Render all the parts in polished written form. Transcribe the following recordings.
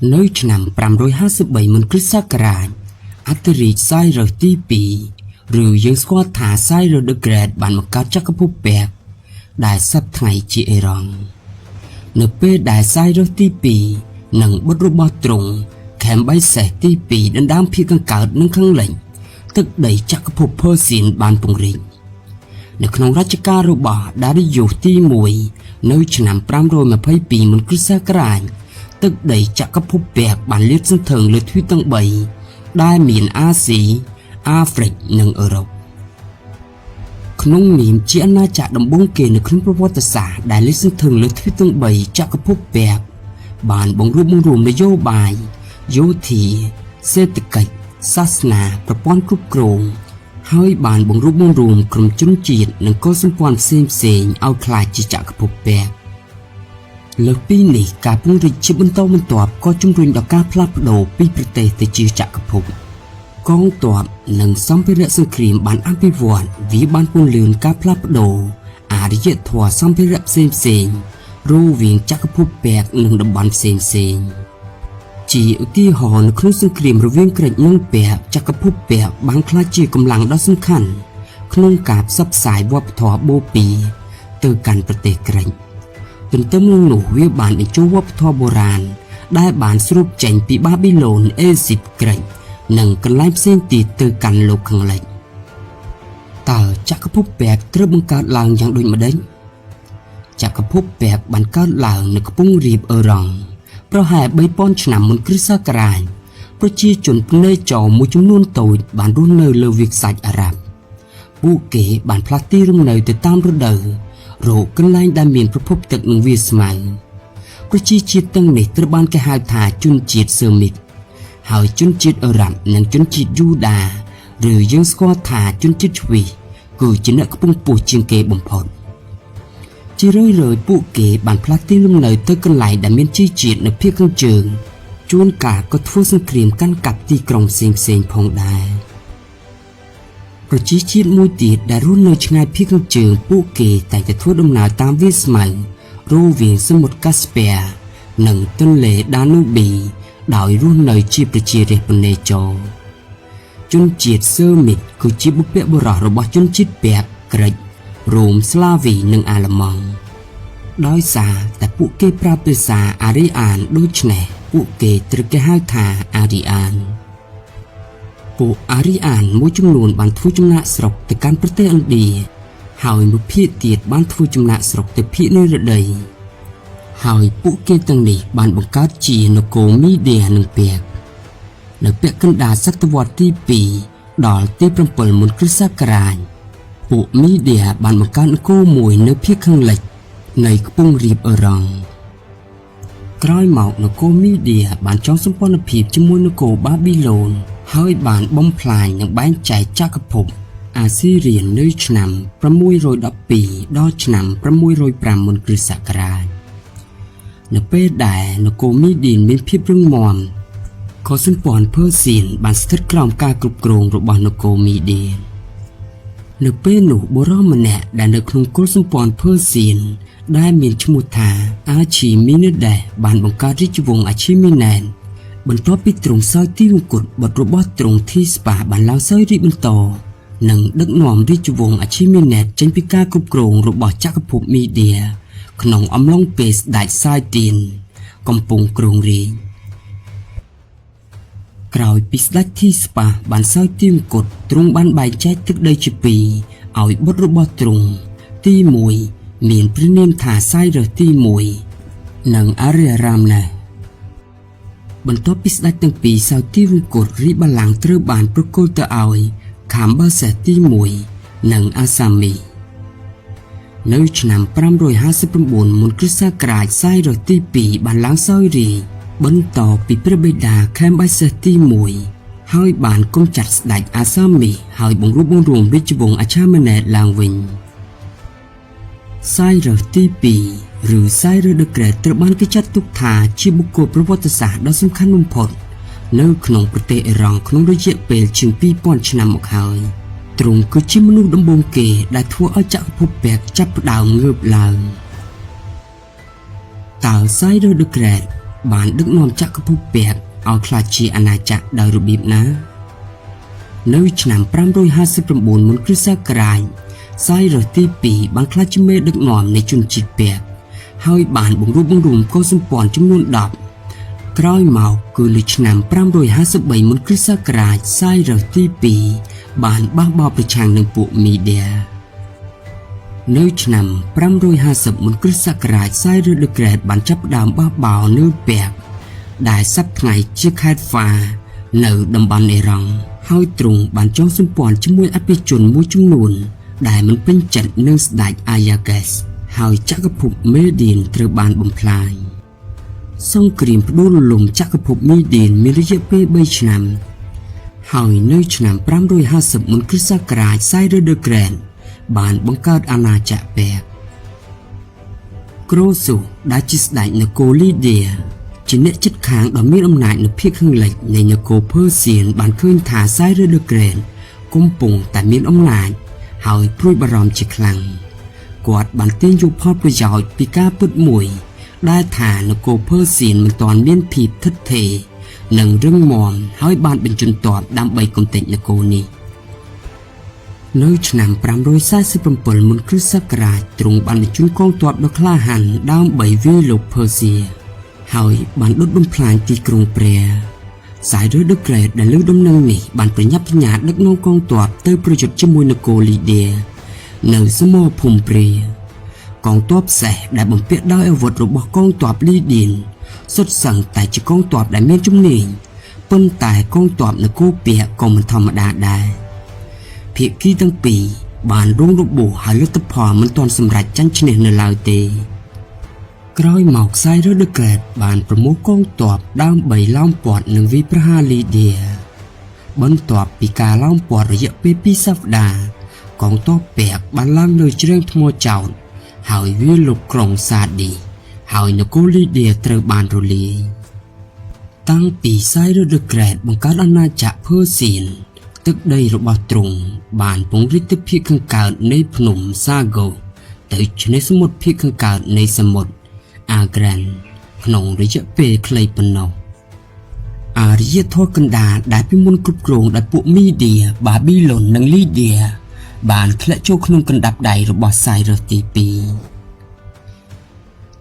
nơi năm 553 មុនគ្រិស្តសករាជអធិរាជសៃរសទី2ឬយើងស្គាល់ថាសៃរស the Great បានបង្កើតចក្រភពពេកដែលសព្វថ្ងៃជាអេរ៉ង់នៅពេលដែលសៃរសទី2និងបុត្ររបស់ទ្រង់ខេមបៃសេសទី2ដណ្ដើមភាគខាងកើតនិងខាងលិចទឹកដីចក្រភពភើសៀនបានពង្រីកនៅក្នុងរជ្ជកាលរបស់ដារីយ៉ូសទី1នៅឆ្នាំ522មុនគ្រិស្តសករាជទឹកដីចក្រភពពេកបានលាតសន្ធឹងលើទ្វីបទាំង3ដែលមានអាស៊ីអាហ្វ្រិកនិងអឺរ៉ុបក្នុងនាមជាអាណាចក្រដំបូងគេនៅក្នុងប្រវត្តិសាស្ត្រដែលលាតសន្ធឹងលើទ្វីបទាំង3ចក្រភពពេកបានបង្រួបបង្រួមនយោបាយយោធាសេដ្ឋកិច្ចសាសនាប្រព័ន្ធគ្រប់គ្រងហើយបានបង្រួបបង្រួមក្រុមជនជាតិនិងកុលសម្ព័ន្ធផ្សេងៗឲ្យក្លាយជាចក្រភពពេកលើសពីនេះការពង្រីកជាបន្តបន្ទាប់ក៏ជំរុញដល់ការផ្លាស់ប្ដូរពីប្រទេសទៅជាចក្រភពកងទ័ពនិងសម្ភារៈសង្គ្រាមបានអភិវឌ្ឍវាបានពន្លឿនការផ្លាស់ប្ដូរអរិយធម៌សម្ភារៈផ្សេងៗរវាងចក្រភពពេកនិងតំបន់ផ្សេងៗជាឧទាហរណ៍នៅក្នុងសង្គ្រាមរវាងក្រិចនិងពេកចក្រភពពេកបានក្លាយជាកម្លាំងដ៏សំខាន់ក្នុងការផ្សព្វផ្សាយវប្បធម៌បូព៌ាទៅកាន់ប្រទេសក្រិចទន្ទឹមនឹងនោះវាបានបញ្ចូលវប្បធម៌បុរាណដែលបានស្រូបចេញពីបាប៊ីឡូនអេស៊ីបក្រិចនិងកន្លែងផ្សេងទៀតទៅកាន់លោកខាងលិចតើចក្រភពពេកត្រូវបង្កើតឡើងយ៉ាងដូចម្តេចចក្រភពពេកបានកើតឡើងនៅខ្ពង់រាបអឺរ៉ង់ប្រហែល 3000 ឆ្នាំមុនគ្រិស្តសករាជប្រជាជនភ្នែកចោមួយចំនួនតូចបានរស់នៅលើវាលខ្សាច់អារ៉ាប់ពួកគេបានផ្លាស់ទីលំនៅទៅតាមរដូវរកកន្លែងដែលមានប្រភពទឹកនិងវាលស្មៅប្រជាជាតិទាំងនេះត្រូវបានគេហៅថាជនជាតិសឺមីតហើយជនជាតិអឺរ៉ាប់និងជនជាតិយូដាឬយើងស្គាល់ថាជនជាតិជ្វីសគឺជាអ្នកខ្ពង់ខ្ពស់ជាងគេបំផុតជារឿយៗពួកគេបានផ្លាស់ទីលំនៅទៅកន្លែងដែលមានជីជាតិនៅភាគខាងជើងជួនកាលក៏ធ្វើសង្គ្រាមកាន់កាប់ទីក្រុងផ្សេងៗផងដែរប្រជាជាតិមួយទៀតដែលរស់នៅឆ្ងាយភាគខាងជើងពួកគេតែងតែធ្វើដំណើរតាមវាលស្មៅរវាងសមុទ្រកាស្ពែនិងទន្លេដានូប៊ីដោយរស់នៅជាប្រជារាស្ត្រពនេចរជនជាតិសឺមីតគឺជាបុព្វបុរសរបស់ជនជាតិពេកក្រិចរ៉ូមស្លាវីនិងអាល្លឺម៉ង់ដោយសារតែពួកគេប្រើភាសាអារីអានដូច្នេះពួកគេត្រូវគេហៅថាអារីអានពួកអារីអានមួយចំនួនបានធ្វើចំណាកស្រុកទៅកាន់ប្រទេសឥណ្ឌាហើយមួយភាគទៀតបានធ្វើចំណាកស្រុកទៅភាគនិរតីហើយពួកគេទាំងនេះបានបង្កើតជានគរមីឌានិងពេកនៅពាក់កណ្ដាលសតវត្សទី2ដល់ទី7មុនគ្រិស្តសករាជពួកមីឌាបានបង្កើតនគរមួយនៅភាគខាងលិចនៃខ្ពង់រាបអឺរ៉ង់ក្រោយមកនគរមីឌាបានចងសម្ព័ន្ធភាពជាមួយនគរបាប៊ីឡូនហើយបានបំផ្លាញនិងបែងចែកចក្រភពអាស៊ីរៀននៅឆ្នាំ612ដល់ឆ្នាំ605មុនគ្រិស្តសករាជនៅពេលដែលនគរមីឌាមានភាពរឹងមាំក៏សម្ព័ន្ធភើសៀនបានស្ថិតក្រោមការគ្រប់គ្រងរបស់នគរមីឌានៅពេលនោះបុរសម្នាក់ដែលនៅក្នុងគុលសម្ព័ន្ធភើសៀនដែលមានឈ្មោះថាអាឈីមីនេដេសបានបង្កើតរាជវង្សអាឈីមីណែនបន្ទាប់ពីទ្រង់សោយទីវង្គតបុត្ររបស់ទ្រង់ធីស្ប៉ាបានឡើងសោយរាជបន្តនិងដឹកនាំរាជវង្សអាឈីមីណែតចេញពីការគ្រប់គ្រងរបស់ចក្រភពមីឌាក្នុងអំឡុងពេលស្ដេចសាយទៀនកំពុងគ្រងរាជ្យក្រោយពីស្ដេចធីស្ប៉ាបានសោយទីវង្គតទ្រង់បានបែងចែកទឹកដីជាពីរឲ្យបុត្ររបស់ទ្រង់ទី1មានព្រះនាមថាសៃរសទី1និងអារីរ៉ាមណេសបន្ទាប់ពីស្ដេចទាំងពីរសោយទីវង្គតរាជបល្ល័ង្កត្រូវបានប្រគល់ទៅឲ្យខាំបាសេសទី1និងអាសាមីនៅឆ្នាំ559មុនគ្រិស្តសករាជសៃរសទី2បានឡើងសោយរាជ្យបន្តពីព្រះបិតាខេមបៃសេសទី1ហើយបានគំចាត់ស្ដេចអាសាមីហើយបង្រួបបង្រួមរាជវង្សអាឆាម៉ាណែតឡើងវិញសៃរសទី2ឬសៃរស the Great ត្រូវបានគេចាត់ទុកថាជាបុគ្គលប្រវត្តិសាស្ត្រដ៏សំខាន់បំផុតនៅក្នុងប្រទេសអេរ៉ង់ក្នុងរយៈពេលជាង 2000 ឆ្នាំមកហើយទ្រង់គឺជាមនុស្សដំបូងគេដែលធ្វើឲ្យចក្រភពពេកចាប់ផ្ដើមងើបឡើងតើសៃរស the Great បានដឹកនាំចក្រភពពេកឲ្យក្លាយជាអាណាចក្រដោយរបៀបណានៅឆ្នាំ559មុនគ្រិស្តសករាជសាយរ៉ូសទី2បានក្លាយជាមេដឹកនាំនៃជនជាតិពេកហើយបានបង្រួបបង្រួមកុលសម្ព័ន្ធចំនួន10ក្រោយមកគឺនៅឆ្នាំ553មុនគ្រិស្តសករាជសាយរ៉ូសទី2បានបះបោរប្រឆាំងនឹងពួកមីឌានៅឆ្នាំ550មុនគ្រិស្តសករាជសាយរ៉ូឌឺក្រេតបានចាប់ផ្ដើមបះបោរនៅពេកដែលសប្តាហ៍ថ្ងៃជាខេត្តហ្វានៅតំបន់អេរ៉ង់ហើយទ្រង់បានចងសម្ព័ន្ធជាមួយអភិជនមួយចំនួនដែលមិនពេញចិត្តនឹងស្ដេចអាយ៉ាហ្គេសហើយចក្រភពមេឌៀនត្រូវបានបំផ្លាញសង្គ្រាមផ្ដួលរំលំចក្រភពមេឌៀនមានរយៈពេល3ឆ្នាំហើយនៅឆ្នាំ550មុនគ្រិស្តសករាជសាយរ៉ូឌឺក្រេតបានបង្កើតអាណាចក្រពេកក្រូស៊ូដែលជាស្ដេចនគរលីឌាជាអ្នកជិតខាងដ៏មានអំណាចនៅភាគខាងលិចនៃនគរភើសៀនបានឃើញថាសាយរ៉ូឌឺក្រេតកំពុងតែមានអំណាចហើយព្រួយបារម្ភជាខ្លាំងគាត់បានទាញយកផលប្រយោជន៍ពីការពិតមួយដែលថានគរភើសៀនមិនទាន់មានភាពថិតថេរនិងរឹងមាំហើយបានបញ្ជូនទ័ពដើម្បីកំទេចនគរនេះនៅឆ្នាំ547មុនគ្រិស្តសករាជទ្រង់បានបញ្ជូនកងទ័ពដ៏ក្លាហានដើម្បីវាយលុកភើសៀហើយបានដុតបំផ្លាញទីក្រុងព្រះសាយរ៉ូឌឺក្រេតដែលលើដំណឹងនេះបានប្រញាប់ប្រញាល់ដឹកនាំកងទ័ពទៅប្រយុទ្ធជាមួយនគរលីឌានៅសមរភូមិព្រាកងទ័ពសេះដែលបំពាក់ដោយអាវុធរបស់កងទ័ពលីឌៀនសុទ្ធសឹងតែជាកងទ័ពដែលមានជំនាញប៉ុន្តែកងទ័ពនគរពេកក៏មិនធម្មតាដែរភាគីទាំងពីរបានរងរបួសហើយលទ្ធផលមិនទាន់សម្រេចចាញ់ឈ្នះនៅឡើយទេក្រោយមកសាយរ៉ូឌឺក្រេតបានប្រមូលកងទ័ពដើម្បីឡោមព័ទ្ធនិងវាយប្រហារលីឌាបន្ទាប់ពីការឡោមព័ទ្ធរយៈពេល2សប្តាហ៍កងទ័ពពេកបានឡើងលើជ្រែងថ្មចោតហើយវាយលុកក្រុងសាឌីហើយនគរលីឌាត្រូវបានរលាយតាំងពីសាយរ៉ូឌឺក្រេតបង្កើតអាណាចក្រភើសៀនទឹកដីរបស់ទ្រង់បានពង្រីកទៅភាគខាងកើតនៃភ្នំសាហ្គូទៅឆ្នេរសមុទ្រភាគខាងកើតនៃសមុទ្រអាក្រានក្នុងរយៈពេលខ្លីប៉ុណ្ណោះអារ្យធម៌កណ្ដាលដែលពីមុនគ្រប់គ្រងដោយពួកមីឌាបាប៊ីឡុននិងលីឌាបានធ្លាក់ចូលក្នុងកណ្ដាប់ដៃរបស់សាយរ៉ូសទី2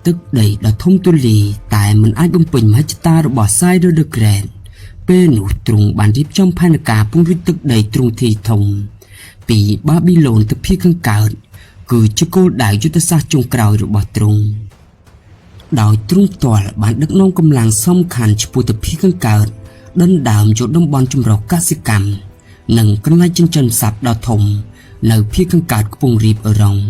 ទឹកដីដ៏ធំទូលាយតែមិនអាចបំពេញមហិច្ឆតារបស់សាយរ៉ូឌឺក្រេតពេលនោះទ្រង់បានរៀបចំផែនការពង្រីកទឹកដីទ្រង់ទ្រាយធំពីបាប៊ីឡូនទៅភាគខាងកើតគឺជាគោលដៅយុទ្ធសាស្ត្រចុងក្រោយរបស់ទ្រង់ដោយទ្រង់ផ្ទាល់បានដឹកនាំកម្លាំងសំខាន់ឆ្ពោះទៅភាគខាងកើតដណ្ដើមយកតំបន់ចម្រុះកសិកម្មនិងកន្លែងចិញ្ចឹមសត្វដ៏ធំនៅភាគខាងកើតខ្ពង់រាបអេរ៉ង់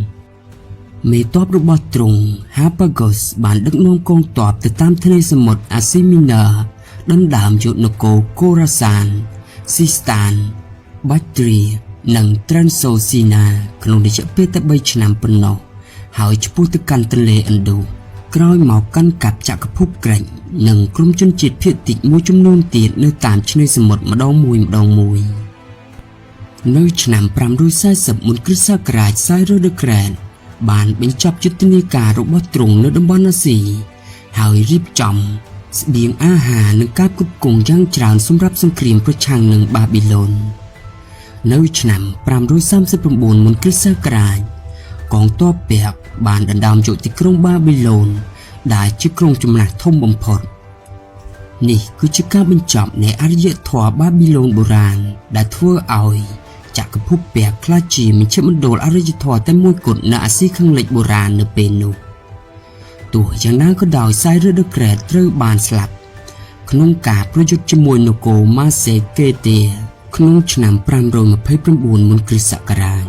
មេទ័ពរបស់ទ្រង់ Harpagos បានដឹកនាំកងទ័ពទៅតាមធ្នេរសមុទ្រអាស៊ីមីណាដណ្ដើមយកនគរកូរ៉ាសានស៊ីស្តានបាច់ទ្រីនិងត្រែនសូស៊ីណាក្នុងរយៈពេលតែ3ឆ្នាំប៉ុណ្ណោះហើយឆ្ពោះទៅកាន់ទន្លេឥណ្ឌូក្រោយមកកាន់កាប់ចក្រភពក្រិចនិងក្រុមជនជាតិភាគតិចមួយចំនួនទៀតនៅតាមឆ្នេរសមុទ្រម្ដងមួយនៅឆ្នាំ540មុនគ្រិស្តសករាជសាយរ៉ូឌឺក្រេតបានបញ្ចប់យុទ្ធនាការរបស់ទ្រង់នៅតំបន់អាស៊ីហើយរៀបចំស្បៀងអាហារនិងការគ្រប់គ្រងយ៉ាងច្រើនសម្រាប់សង្គ្រាមប្រឆាំងនឹងបាប៊ីឡូននៅឆ្នាំ539មុនគ្រិស្តសករាជកងទ័ពពេកបានដណ្ដើមយកទីក្រុងបាប៊ីឡូនដែលជាក្រុងចំណាស់ធំបំផុតនេះគឺជាការបញ្ចប់នៃអរិយធម៌បាប៊ីឡូនបុរាណដែលធ្វើឲ្យចក្រភពពេកក្លាយជាមជ្ឈមណ្ឌលអរិយធម៌តែមួយគត់នៅអាស៊ីខាងលិចបុរាណនៅពេលនោះទោះយ៉ាងណាក៏ដោយសាយរ៉ូឌឺក្រេតត្រូវបានស្លាប់ក្នុងការប្រយុទ្ធជាមួយនគរម៉ាសេកេទាក្នុងឆ្នាំ529មុនគ្រិស្តសករាជ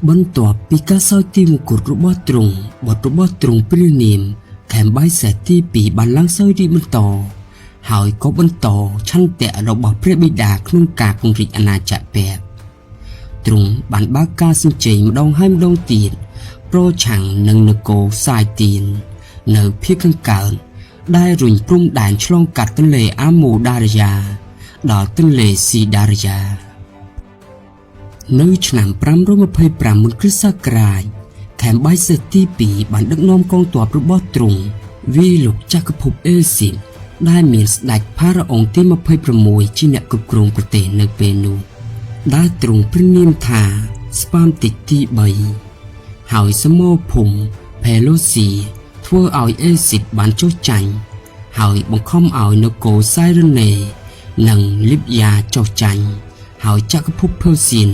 បន្ទាប់ពីការសោយទីមង្គលរបស់ទ្រង់បុត្ររបស់ទ្រង់ព្រះនាមខេមបៃសេទី2បានឡើងសោយរាជ្យបន្តហើយក៏បន្តឆន្ទៈរបស់ព្រះបិតាក្នុងការពង្រីកអាណាចក្រពេកទ្រង់បានបើកការសញ្ជេរម្ដងហើយម្ដងទៀតប្រឆាំងនឹងនគរសាយទៀននៅភាគខាងកើតដែលរុញព្រំដែនឆ្លងកាត់ទន្លេអាម៉ូដារយ៉ាដល់ទន្លេស៊ីដារយ៉ានៅឆ្នាំ525មុនគ្រិស្តសករាជខេមបៃសេទី2បានដឹកនាំកងទ័ពរបស់ទ្រង់ វីលោកចក្រភពអេស៊ីបដែលមានស្ដេចផារ៉ាអុងទី26ជាអ្នកគ្រប់គ្រងប្រទេសនៅពេលនោះដែលទ្រង់ព្រានាមថាស្ប៉ាមតិចទី3ហើយសមរភូមិផេឡូស៊ីធ្វើឲ្យអេស៊ីបបានចុះចាញ់ហើយបង្ខំឲ្យនគរសៃរ៉េណេនិងលីបយ៉ាចុះចាញ់ហើយចក្រភពភើសៀន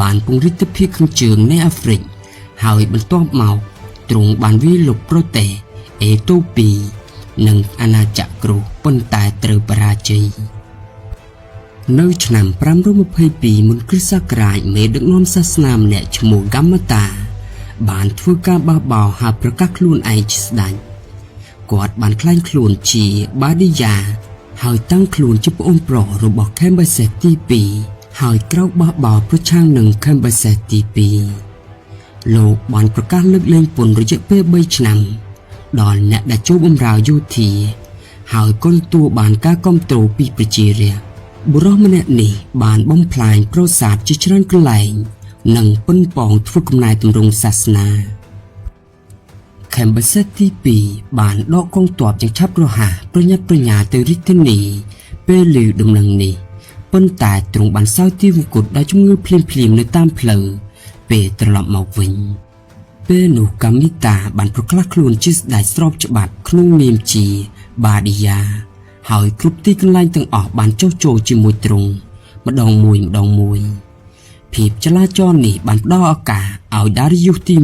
បានពង្រីកទៅភាគខាងជើងនៃអាហ្វ្រិកហើយបន្ទាប់មកទ្រង់បានវាយលុកប្រទេសអេតូពីនិងអាណាចក្រគ្រូសប៉ុន្តែត្រូវបរាជ័យនៅឆ្នាំ522មុនគ្រិស្តសករាជមេដឹកនាំសាសនាម្នាក់ឈ្មោះហ្គាម៉ាតាបានធ្វើការបះបោរហើយប្រកាសខ្លួនឯងជាស្ដេចគាត់បានក្លែងខ្លួនជាបាឌីយ៉ាហើយតាំងខ្លួនជាប្អូនប្រុសរបស់ខេមបេសេសទី2ហើយក្រោកបះបោរប្រឆាំងនឹងខេមបេសេសទី2លោកបានប្រកាសលើកលែងពន្ធរយៈពេល3ឆ្នាំដល់អ្នកដែលចូលបម្រើយោធាហើយក៏ទទួលបានការគាំទ្រពីប្រជារាស្ត្របុរសម្នាក់នេះបានបំផ្លាញប្រាសាទជាច្រើនកន្លែងនិងប៉ុនប៉ងធ្វើកំណែទម្រង់សាសនាខេមបេសេសទី2បានដកកងទ័ពយ៉ាងឆាប់រហ័សប្រញាប់ប្រញាល់ទៅរាជធានីពេលឮដំណឹងនេះប៉ុន្តែទ្រង់បានសោយទីវង្គតដោយជំងឺភ្លាមៗនៅតាមផ្លូវពេលត្រឡប់មកវិញពេលនោះកាមីតាបានប្រកាសខ្លួនជាស្ដេចស្របច្បាប់ក្នុងនាមជាបាឌីយ៉ាហើយគ្រប់ទីកន្លែងទាំងអស់បានចុះចូលជាមួយទ្រង់ម្ដងមួយភាពចលាចលនេះបានផ្ដល់ឱកាសឲ្យដារីយ៉ូសទី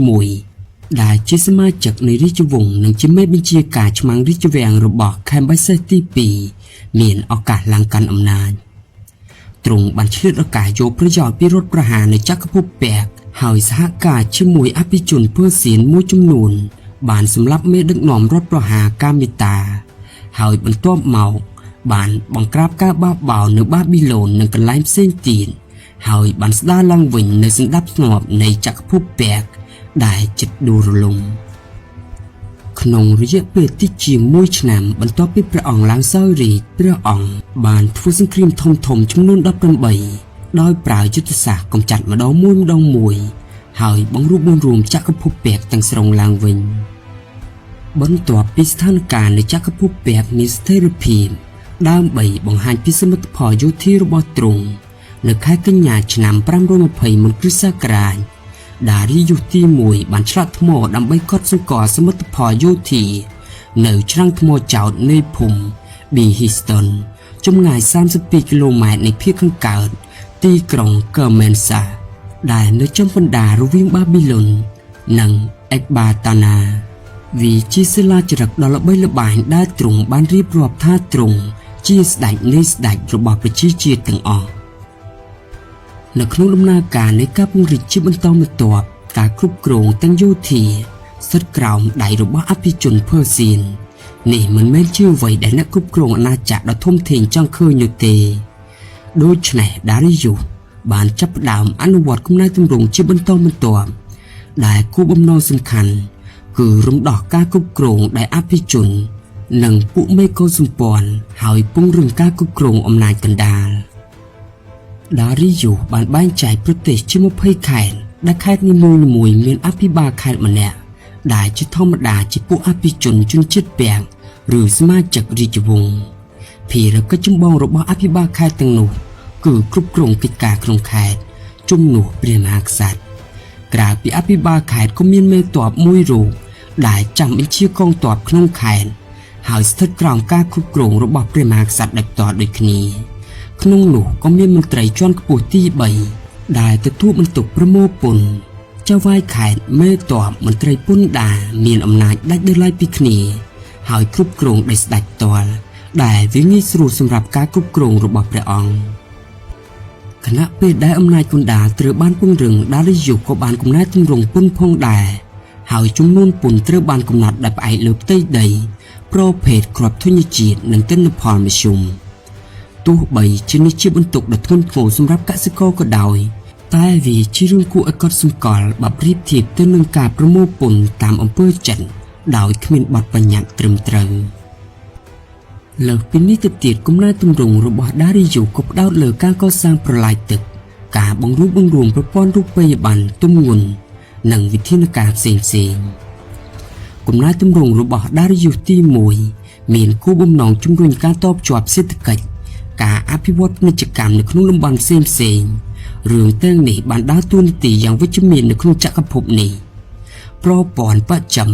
1ដែលជាសមាជិកនៃរាជវង្សនិងជាមេបញ្ជាការឆ្មាំងរាជវាំងរបស់ខេមបេសេសទី2មានឱកាសឡើងកាន់អំណាចទ្រង់បានឆ្លៀតឱកាសយកប្រយោជន៍ពីរដ្ឋប្រហារនៅចក្រភពពេកហើយសហការជាមួយអភិជនភើសៀនមួយចំនួនបានសម្លាប់មេដឹកនាំរដ្ឋប្រហារកាមីតាហើយបន្ទាប់មកបានបង្ក្រាបការបះបោរនៅបាប៊ីឡូននិងកន្លែងផ្សេងទៀតហើយបានស្ដារឡើងវិញនៅសណ្ដាប់ធ្នាប់នៃចក្រភពពេកដែលជិតដួលរលំក្នុងរយៈពេលតិចជាង1ឆ្នាំបន្ទាប់ពីព្រះអង្គឡើងសោយរាជ្យព្រះអង្គបានធ្វើសង្គ្រាមធំចំនួន18ដោយប្រើយុទ្ធសាស្ត្រកម្ចាត់ម្ដងមួយហើយបង្រួបបង្រួមចក្រភពពេកទាំងស្រុងឡើងវិញបន្ទាប់ពីស្ថានភាពនៃចក្រភពពេកមានស្ថិរភាពដើម្បីបង្ហាញពីសមិទ្ធផលយោធារបស់ទ្រង់នៅខែកញ្ញាឆ្នាំ520មុនគ្រិស្តសករាជដារីយ៉ូសទី1បានឆ្លាក់ថ្មដើម្បីកត់សម្គាល់សមិទ្ធផលយោធានៅច្រាំងថ្មចោតនៃភូមិប៊ីហ៊ីស្តុនចម្ងាយ32គីឡូម៉ែត្រនៃភាគខាងកើតទីក្រុងកើមែនសាដែលនៅចំបណ្ដារវាងបាប៊ីឡុននិងអេកបាតាណាវាជាសិលាចារឹកដ៏ល្បីល្បាញដែលទ្រង់បានរៀបរាប់ថាទ្រង់ជាស្ដេចនៃស្ដេចរបស់ប្រជាជាតិទាំងអស់នៅក្នុងដំណើរការនៃការពង្រីកជាបន្តបន្ទាប់ការគ្រប់គ្រងទាំងយោធាស្ថិតក្រោមដៃរបស់អភិជនភើសៀននេះមិនមែនជាអ្វីដែលអ្នកគ្រប់គ្រងអាណាចក្រដ៏ធំធេងចង់ឃើញនោះទេដូច្នេះដារីយ៉ូសបានចាប់ផ្ដើមអនុវត្តកំណែទម្រង់ជាបន្តបន្ទាប់ដែលគោលបំណងសំខាន់គឺរំដោះការគ្រប់គ្រងដោយអភិជននិងពួកមេកុលសម្ព័ន្ធហើយពង្រឹងការគ្រប់គ្រងអំណាចកណ្ដាលដារីយ៉ូសបានបែងចែកប្រទេសជា20ខេត្តដែលខេត្តនីមួយៗមានអភិបាលខេត្តម្នាក់ដែលជាធម្មតាជាពួកអភិជនជនជាតិពាក់ឬសមាជិករាជវង្សភារកិច្ចចម្បងរបស់អភិបាលខេត្តទាំងនោះគឺគ្រប់គ្រងកិច្ចការក្នុងខេត្តជំនួសព្រះមហាក្សត្រក្រៅពីអភិបាលខេត្តក៏មានមេទ័ពមួយរូបដែលចាំបញ្ជាកងទ័ពក្នុងខេត្តហើយស្ថិតក្រោមការគ្រប់គ្រងរបស់ព្រះមហាក្សត្រដោយផ្ទាល់ដូចគ្នាក្នុងនោះក៏មានមន្ត្រីជាន់ខ្ពស់ទី3ដែលទទួលបន្ទុកប្រមូលពន្ធចៅហ្វាយខេត្តមេទ័ពមន្ត្រីពន្ធដារមានអំណាចដាច់ដោយឡែកពីគ្នាហើយគ្រប់គ្រងដោយស្ដេចផ្ទាល់ដែលវាងាយស្រួលសម្រាប់ការគ្រប់គ្រងរបស់ព្រះអង្គខណៈពេលដែលអំណាចកណ្ដាលត្រូវបានពង្រឹងដារីយ៉ូសក៏បានកំណែទម្រង់ពន្ធផងដែរហើយចំនួនពន្ធត្រូវបានកំណត់ដោយផ្អែកលើផ្ទៃដីប្រភេទគ្រាប់ធញ្ញជាតិនិងទិន្នផលមធ្យមទោះបីជានេះជាបន្ទុកដ៏ធ្ងន់ធ្ងរសម្រាប់កសិករក៏ដោយតែវាជារឿងគួរឲ្យកត់សម្គាល់បើប្រៀបធៀបទៅនឹងការប្រមូលពន្ធតាមអំពើចិនដោយគ្មានបទបញ្ញត្តិត្រឹមត្រូវលើសពីនេះទៅទៀតកំណែទម្រង់របស់ដារីយ៉ូសក៏ផ្ដោតលើការកសាងប្រឡាយទឹកការបង្រួបបង្រួមប្រព័ន្ធរូបិយប័ណ្ណទម្ងន់និងវិធានការផ្សេង កំណែទម្រង់របស់ដារីយ៉ូសទី1មានគោលបំណងជំរុញការតបជាប់សេដ្ឋកិច្ចការអភិវឌ្ឍពាណិជ្ជកម្មនៅក្នុងតំបន់ផ្សេងៗរឿងទាំងនេះបានដើរតួនាទីយ៉ាងវិជ្ជមាននៅក្នុងចក្រភពនេះប្រព័ន្ធបច្ចឹម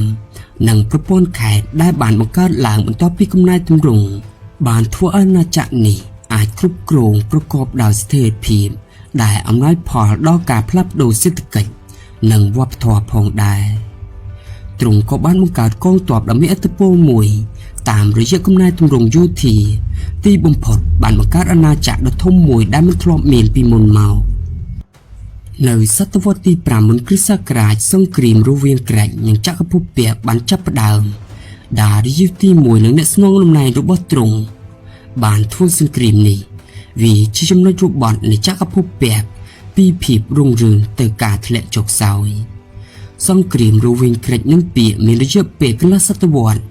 និងប្រព័ន្ធខេត្តដែលបានបង្កើតឡើងបន្ទាប់ពីកំណែទម្រង់បានធ្វើឲ្យអាណាចក្រនេះអាចគ្រប់គ្រងប្រកបដោយស្ថិរភាពដែលអំណោយផលដល់ការផ្លាស់ប្ដូរសេដ្ឋកិច្ចនិងវប្បធម៌ផងដែរទ្រង់ក៏បានបង្កើតកងទ័ពដ៏មានឥទ្ធិពលមួយតាមរយៈកំណែទម្រង់យោធាទីបំផុតបានបង្កើតអាណាចក្រដ៏ធំមួយដែលមិនធ្លាប់មានពីមុនមកនៅសតវត្សទី5មុនគ្រិស្តសករាជសង្គ្រាមរវាងក្រិចនិងចក្រភពពាក្យបានចាប់ផ្ដើមដារីយ៉ូសទី1និងអ្នកស្នងតំណែងរបស់ទ្រង់បានធ្វើសង្គ្រាមនេះវាជាចំណុចរបត់នៃចក្រភពពាក្យពីភាពរុងរឿងទៅការធ្លាក់ចុះខ្សោយសង្គ្រាមរវាងក្រិចនិងពាក្យមានរយៈពេលកន្លះសតវត្ស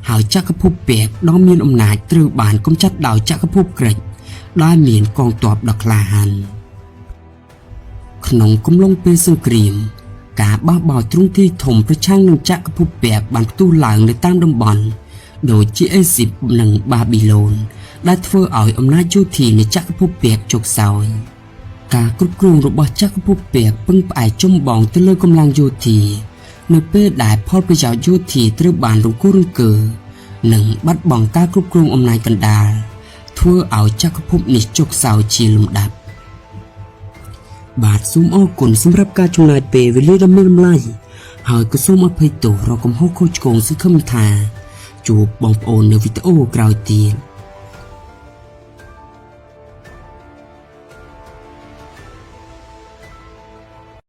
ហើយចក្រភពពាក្យដ៏មានអំណាចត្រូវបានកំចាត់ដោយចក្រភពក្រិចដែលមានកងទ័ពដ៏ក្លាហានក្នុងកំឡុងពេលសង្គ្រាមការបះបោរទ្រង់ទ្រាយធំប្រឆាំងនឹងចក្រភពពាក្យបានផ្ទុះឡើងនៅតាមតំបន់ដូចជាអេស៊ីបនិងបាប៊ីឡូនដែលធ្វើឲ្យអំណាចយោធានៃចក្រភពពាក្យចុះខ្សោយការគ្រប់គ្រងរបស់ចក្រភពពាក្យពឹងផ្អែកចំបងទៅលើកម្លាំងយោធានៅពេលដែលផលប្រយោជន៍យោធាត្រូវបានរង្គោះរង្គើនិងបាត់បង់ការគ្រប់គ្រងអំណាចកណ្ដាលធ្វើឲ្យចក្រភពនេះចុះខ្សោយជាលំដាប់បាទសូមអរគុណសម្រាប់ការចំណាយពេលវេលាដ៏មានតម្លៃហើយក៏សូមអភ័យទោសរកកំហុសខុសឆ្គងសង្ឃឹមថាជួបបងប្អូននៅវីដេអូក្រោយទៀត